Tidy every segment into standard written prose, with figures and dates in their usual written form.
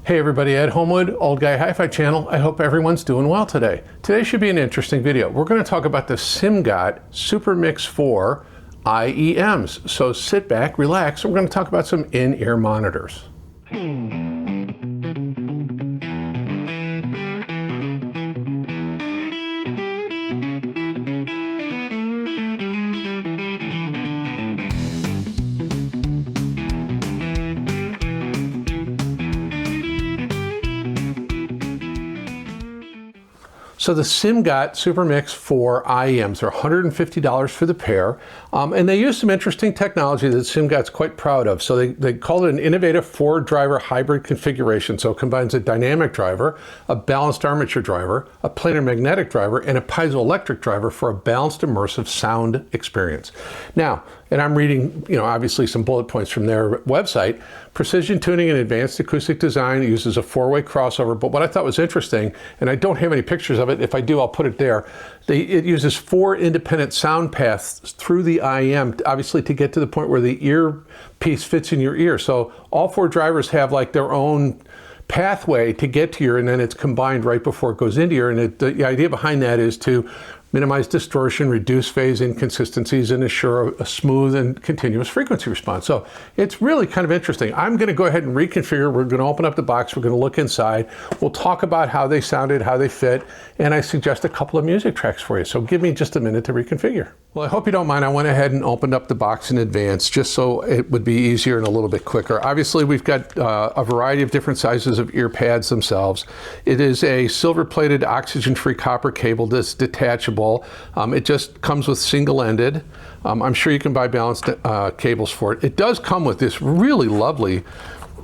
Hey everybody, Ed Homewood, Old Guy Hi-Fi channel. I hope everyone's doing well today. Today should be an interesting video. We're going to talk about the Simgot SuperMix 4 IEMs. So sit back, relax, and we're going to talk about some in-ear monitors. So the Simgot SuperMix 4 IEMs are $150 for the pair, and they use some interesting technology that Simgot's quite proud of. So they call it an innovative 4-driver hybrid configuration. So it combines a dynamic driver, a balanced armature driver, a planar magnetic driver, and a piezoelectric driver for a balanced immersive sound experience. Now, and I'm reading, obviously some bullet points from their website. Precision tuning and advanced acoustic design uses a 4-way crossover. But what I thought was interesting, and I don't have any pictures of it. If I do, I'll put it there. It uses 4 independent sound paths through the IEM, obviously to get to the point where the earpiece fits in your ear. So all 4 drivers have like their own pathway to get to your, and then it's combined right before it goes into your. And the idea behind that is to minimize distortion, reduce phase inconsistencies, and assure a smooth and continuous frequency response. So it's really kind of interesting. I'm going to go ahead and reconfigure. We're going to open up the box. We're going to look inside. We'll talk about how they sounded, how they fit, and I suggest a couple of music tracks for you. So give me just a minute to reconfigure. Well, I hope you don't mind. I went ahead and opened up the box in advance just so it would be easier and a little bit quicker. Obviously, we've got a variety of different sizes of ear pads themselves. It is a silver-plated oxygen-free copper cable that's detachable. It just comes with single-ended. I'm sure you can buy balanced cables for it. It does come with this really lovely,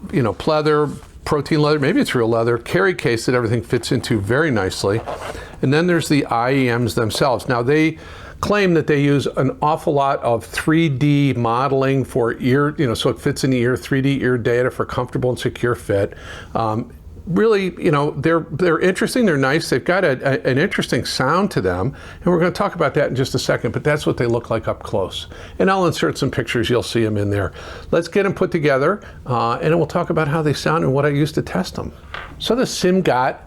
pleather, protein leather, maybe it's real leather, carry case that everything fits into very nicely. And then there's the IEMs themselves. Now they claim that they use an awful lot of 3D modeling for ear, so it fits in the ear, 3D ear data for comfortable and secure fit. Really, they're interesting, they're nice, they've got an interesting sound to them, and we're going to talk about that in just a second, but that's what they look like up close. And I'll insert some pictures, you'll see them in there. Let's get them put together, and then we'll talk about how they sound and what I used to test them. So the Simgot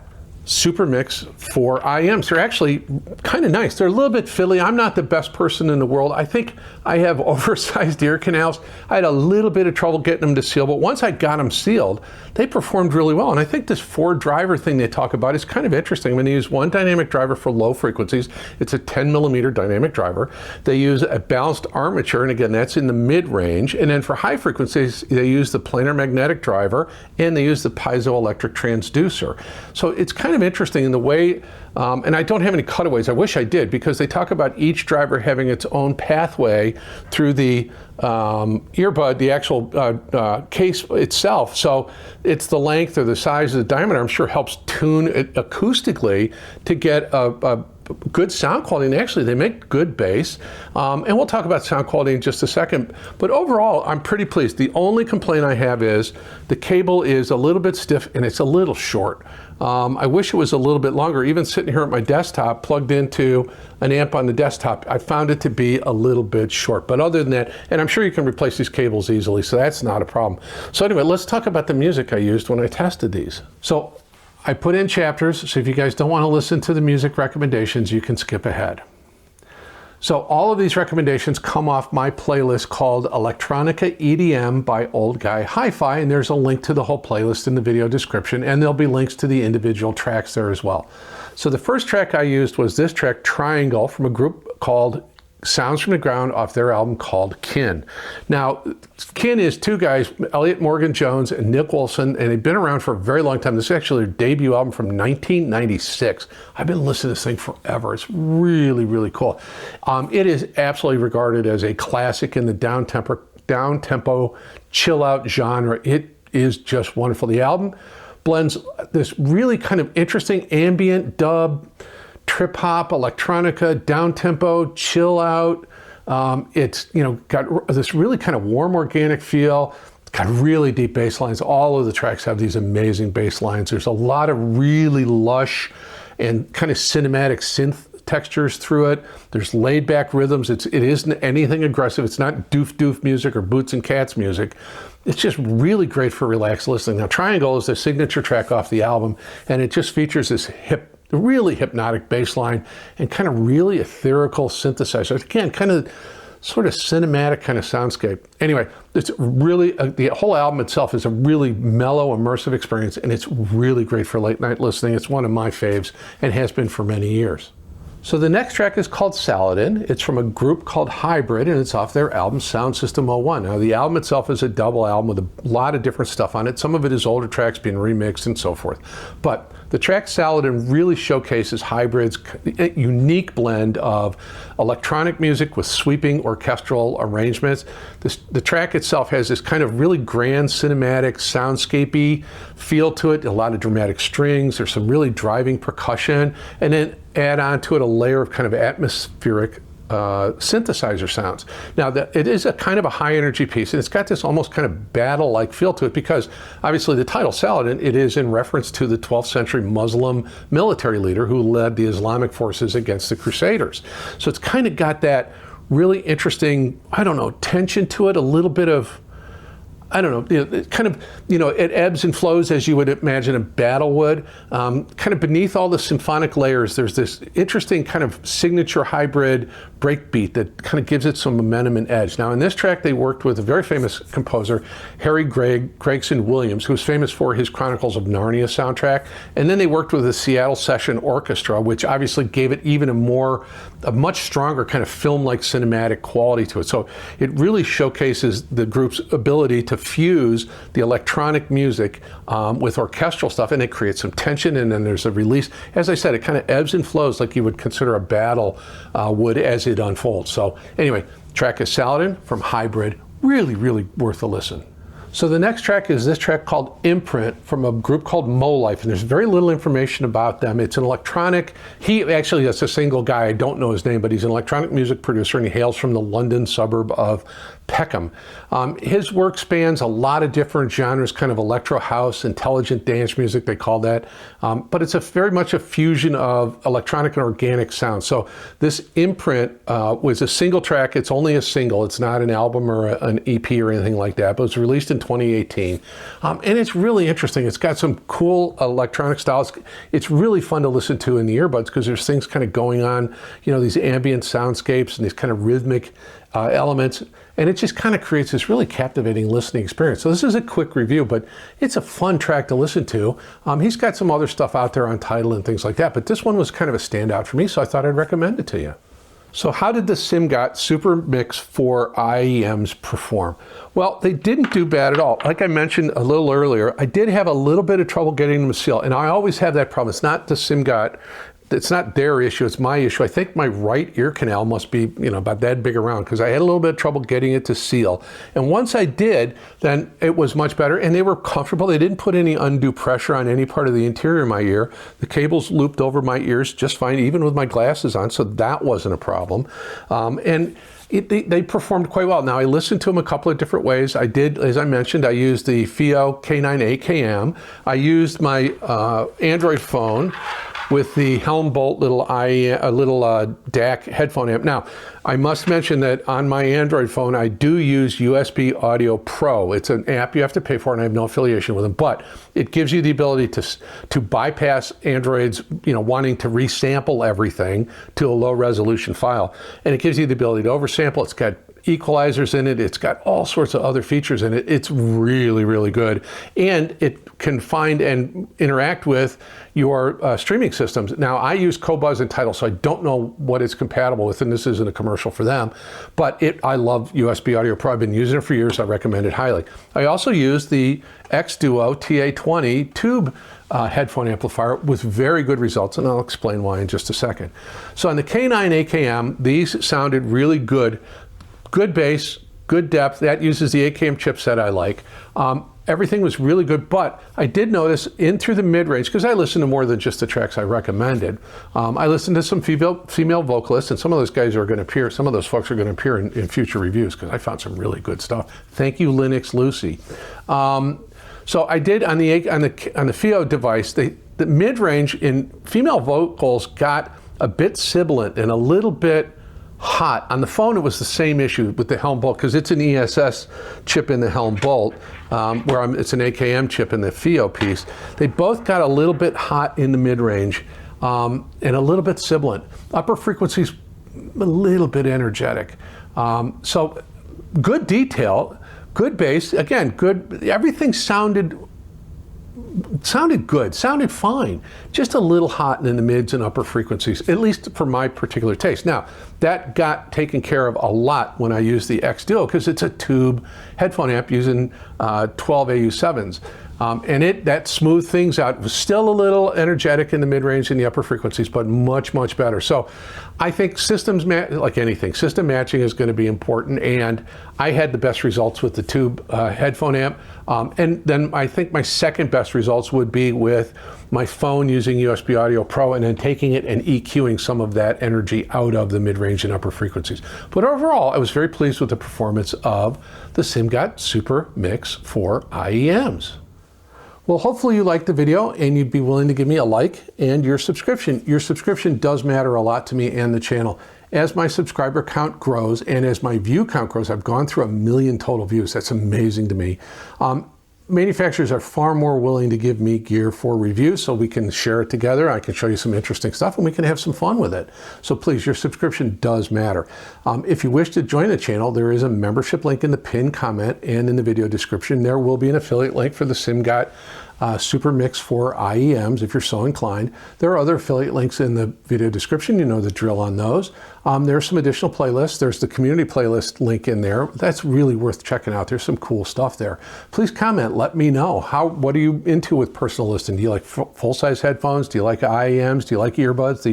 SuperMix 4 IEMs. They're actually kind of nice. They're a little bit fiddly. I'm not the best person in the world. I think I have oversized ear canals. I had a little bit of trouble getting them to seal, but once I got them sealed, they performed really well. And I think this 4-driver thing they talk about is kind of interesting. I'm going to use one dynamic driver for low frequencies. It's a 10mm dynamic driver. They use a balanced armature, and again, that's in the mid-range. And then for high frequencies, they use the planar magnetic driver, and they use the piezoelectric transducer. So it's kind of interesting in the way, and I don't have any cutaways. I wish I did, because they talk about each driver having its own pathway through the earbud, the actual case itself. So it's the length or the size of the diameter, I'm sure, helps tune it acoustically to get a good sound quality. And actually they make good bass, and we'll talk about sound quality in just a second. But overall, I'm pretty pleased. The only complaint I have is the cable is a little bit stiff and it's a little short. I wish it was a little bit longer. Even sitting here at my desktop plugged into an amp on the desktop, I found it to be a little bit short. But other than that, and I'm sure you can replace these cables easily, so that's not a problem. So anyway, let's talk about the music I used when I tested these. So I put in chapters, so if you guys don't want to listen to the music recommendations, you can skip ahead. So all of these recommendations come off my playlist called Electronica EDM by Old Guy Hi-Fi, and there's a link to the whole playlist in the video description, and there'll be links to the individual tracks there as well. So the first track I used was this track, Triangle, from a group called Sounds from the Ground, off their album called Kin. Now, Kin is 2 guys, Elliot Morgan-Jones and Nick Wilson, and they've been around for a very long time. This is actually their debut album from 1996. I've been listening to this thing forever. It's really, really cool. It is absolutely regarded as a classic in the down-tempo, chill-out genre. It is just wonderful. The album blends this really kind of interesting ambient dub, trip hop, electronica, down tempo, chill out. It's got this really kind of warm organic feel. It's got really deep bass lines. All of the tracks have these amazing bass lines. There's a lot of really lush and kind of cinematic synth textures through it. There's laid back rhythms. It isn't anything aggressive. It's not doof music or boots and cats music. It's just really great for relaxed listening. Now, Triangle is the signature track off the album, and it just features this really hypnotic bass line and kind of really ethereal synthesizer. Again, kind of sort of cinematic kind of soundscape. Anyway, it's really, the whole album itself is a really mellow, immersive experience, and it's really great for late night listening. It's one of my faves and has been for many years. So the next track is called Saladin. It's from a group called Hybrid, and it's off their album Sound System 01. Now, the album itself is a double album with a lot of different stuff on it. Some of it is older tracks being remixed and so forth. But the track Saladin really showcases Hybrid's unique blend of electronic music with sweeping orchestral arrangements. The track itself has this kind of really grand cinematic soundscapey feel to it, a lot of dramatic strings, there's some really driving percussion, and then add on to it a layer of kind of atmospheric synthesizer sounds. Now, it is a kind of a high energy piece, and it's got this almost kind of battle-like feel to it because obviously the title Saladin, it is in reference to the 12th century Muslim military leader who led the Islamic forces against the Crusaders. So it's kind of got that really interesting, I don't know, tension to it, a little bit of, I don't know, it kind of, it ebbs and flows as you would imagine a battle would. Kind of beneath all the symphonic layers, there's this interesting kind of signature hybrid breakbeat that kind of gives it some momentum and edge. Now, in this track, they worked with a very famous composer, Harry Gregson Williams, who's famous for his Chronicles of Narnia soundtrack. And then they worked with the Seattle Session Orchestra, which obviously gave it even a much stronger kind of film-like cinematic quality to it. So it really showcases the group's ability to fuse the electronic music with orchestral stuff, and it creates some tension, and then there's a release. As I said, it kind of ebbs and flows like you would consider a battle would as it unfolds. So anyway, track is Saladin from Hybrid. Really, really worth a listen. So the next track is this track called Imprint from a group called Molife, and there's very little information about them. It's an electronic, that's a single guy, I don't know his name, but he's an electronic music producer, and he hails from the London suburb of Peckham. His work spans a lot of different genres, kind of electro house, intelligent dance music, they call that. But it's very much a fusion of electronic and organic sound. So this Imprint was a single track. It's only a single. It's not an album or an EP or anything like that, but it was released in 2018. And it's really interesting. It's got some cool electronic styles. It's really fun to listen to in the earbuds because there's things kind of going on, these ambient soundscapes and these kind of rhythmic elements, and it just kind of creates this really captivating listening experience. So this is a quick review, but it's a fun track to listen to. He's got some other stuff out there on Tidal and things like that, but this one was kind of a standout for me, so I thought I'd recommend it to you. So how did the Simgot SuperMix IEMs perform? Well, they didn't do bad at all. Like I mentioned a little earlier, I did have a little bit of trouble getting them to seal, and I always have that problem. It's not the Simgot, it's not their issue, it's my issue. I think my right ear canal must be, about that big around, because I had a little bit of trouble getting it to seal. And once I did, then it was much better, and they were comfortable. They didn't put any undue pressure on any part of the interior of my ear. The cables looped over my ears just fine, even with my glasses on, so that wasn't a problem. They performed quite well. Now, I listened to them a couple of different ways. I did, as I mentioned, I used the FiiO K9 AKM. I used my Android phone with the Helmbolt little DAC headphone amp. Now, I must mention that on my Android phone, I do use USB Audio Pro. It's an app you have to pay for, and I have no affiliation with them, but it gives you the ability to bypass Android's, wanting to resample everything to a low resolution file. And it gives you the ability to oversample. It's got equalizers in it. It's got all sorts of other features in it. It's really, really good. And it can find and interact with your streaming systems. Now, I use Qobuz and Tidal, so I don't know what it's compatible with, and this isn't a commercial for them, but I love USB Audio Pro. I've been using it for years. I recommend it highly. I also use the X-Duo TA20 tube headphone amplifier with very good results, and I'll explain why in just a second. So on the K9 AKM, these sounded really good. Good bass, good depth. That uses the AKM chipset I like. Everything was really good, but I did notice in through the mid-range, because I listened to more than just the tracks I recommended. I listened to some female vocalists, and some of those guys are going to appear, some of those folks are going to appear in future reviews, because I found some really good stuff. Thank you, Linux Lucy. So I did on the FiiO device, the mid-range in female vocals got a bit sibilant and a little bit hot. On the phone, it was the same issue with the Helm Bolt, because it's an ESS chip in the Helm Bolt, it's an AKM chip in the FiiO piece. They both got a little bit hot in the mid-range and a little bit sibilant. Upper frequencies, a little bit energetic. So good detail, good bass, again, good, everything sounded good, sounded fine, just a little hot in the mids and upper frequencies, at least for my particular taste. Now, that got taken care of a lot when I used the X-Duo, because it's a tube headphone amp using 12 AU7s. And that smoothed things out. It was still a little energetic in the mid-range and the upper frequencies, but much, much better. So I think systems, like anything, system matching is going to be important, and I had the best results with the tube headphone amp. And then I think my second best results would be with my phone using USB Audio Pro and then taking it and EQing some of that energy out of the mid-range and upper frequencies. But overall, I was very pleased with the performance of the Simgot SuperMix 4 IEMs. Well, hopefully you liked the video and you'd be willing to give me a like and your subscription. Your subscription does matter a lot to me and the channel. As my subscriber count grows and as my view count grows, I've gone through 1 million total views. That's amazing to me. Manufacturers are far more willing to give me gear for review so we can share it together. I can show you some interesting stuff and we can have some fun with it. So please, your subscription does matter. If you wish to join the channel, there is a membership link in the pinned comment and in the video description. There will be an affiliate link for the Simgot SuperMix 4 IEMs if you're so inclined. There are other affiliate links in the video description. You know the drill on those. There's some additional playlists. There's the community playlist link in there. That's really worth checking out. There's some cool stuff there. Please comment. Let me know. What are you into with personal listening? Do you like full-size headphones? Do you like IEMs? Do you like earbuds?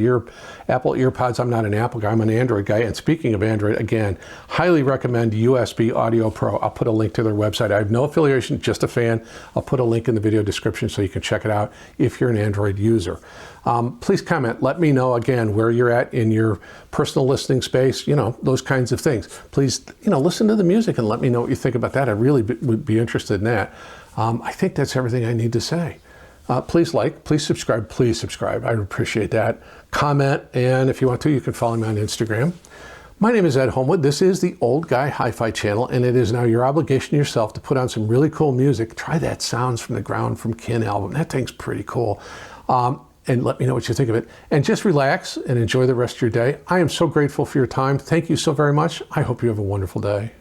Apple EarPods? I'm not an Apple guy. I'm an Android guy. And speaking of Android, again, highly recommend USB Audio Pro. I'll put a link to their website. I have no affiliation, just a fan. I'll put a link in the video description so you can check it out if you're an Android user. Please comment. Let me know, again, where you're at in your personal listening space, those kinds of things. Please, listen to the music and let me know what you think about that. I really would be interested in that. I think that's everything I need to say. Please like, please subscribe. I would appreciate that. Comment, and if you want to, you can follow me on Instagram. My name is Ed Homewood. This is the Old Guy Hi-Fi channel, and it is now your obligation to yourself to put on some really cool music. Try that Sounds from the Ground from Kin album. That thing's pretty cool. And let me know what you think of it. And just relax and enjoy the rest of your day. I am so grateful for your time. Thank you so very much. I hope you have a wonderful day.